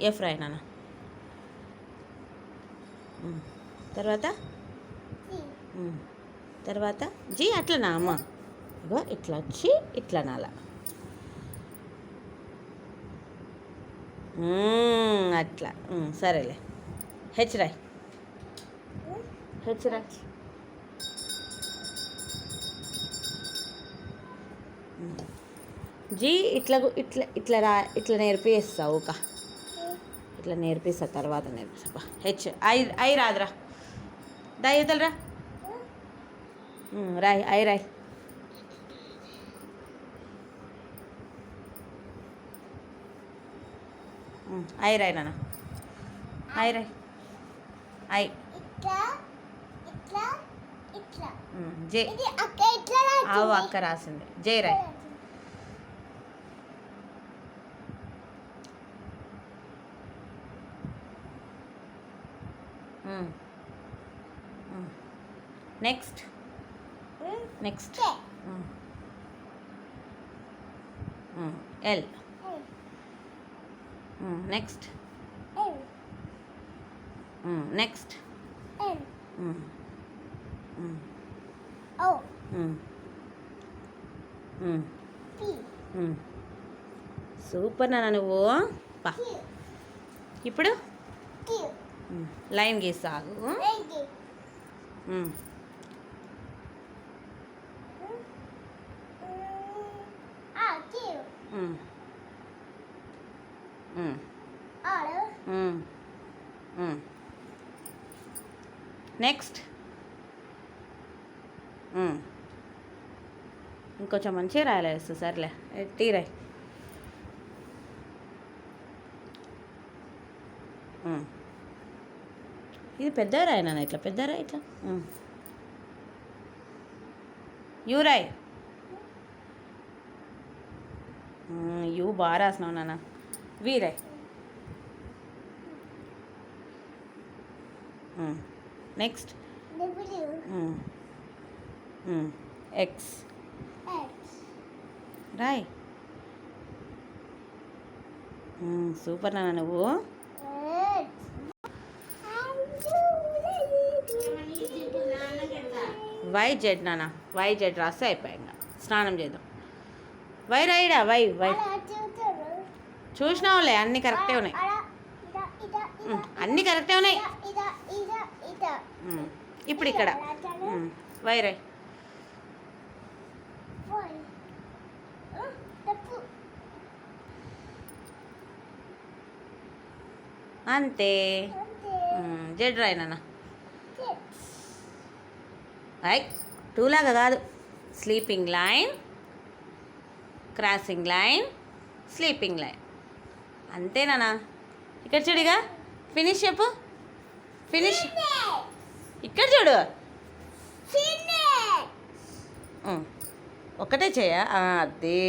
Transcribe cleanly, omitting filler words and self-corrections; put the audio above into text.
F రాయి నాన్న. తర్వాత తర్వాత జీ అట్లనా అమ్మ? ఇగో ఇట్లా వచ్చి ఇట్లా నాల. అట్లా సరేలే. హెచ్ రాయ్. హెచ్ రాయ్. జీ ఇట్లా ఇట్లా ఇట్లా ఇట్లా నేర్పిస్తావు ఒక ఇట్లా నేర్పిస్తా, తర్వాత నేర్పిస్తా. హెచ్ ఐ ఐ రాదురా, దా యువతలరా. రాయ్ ఐ రాయ్. ఐ రాయ్ నాన్న. ఐ రాయ్. I J. ఆవు అక్క రాసింది. జే రాయ్. Next next L. Next next super నాన్న నువ్వు. పా ఇప్పుడు లైన్ గీసాగు. నెక్స్ట్ ఇంకొంచెం మంచిగా రాయలేదు. సర్లే టీ రాయ్. ఇది పెద్ద రాయి నాన్న, ఇట్లా పెద్ద రాయి ఇట్లా. యూ రాయ్. యూ బాగా రాసినావు నాన్న. వి రాయ్. నెక్స్ట్ ఎక్స్ రాయ్. సూపర్ నాన్న నువ్వు. వై జెడ్ నాన్న. వై జెడ్ రాస్తే అయిపోయాయి. ఇంకా స్నానం చేద్దాం. వై రాయిడా. వై వై చూసినావులే, అన్నీ కరెక్టే ఉన్నాయి. అన్నీ కరెక్టే ఉన్నాయి. ఇప్పుడు ఇక్కడ వై రాయ్. అంతే. జెడ్ రాయ్ నాన్న. ఐ టూలాగా కాదు. Sleeping line, crossing line, sleeping line. అంతేనా? ఇక్కడ చూడుగా, ఫినిష్ చెప్పు. ఫినిష్ ఇక్కడ చూడు. ఒకటే చేయ. అదే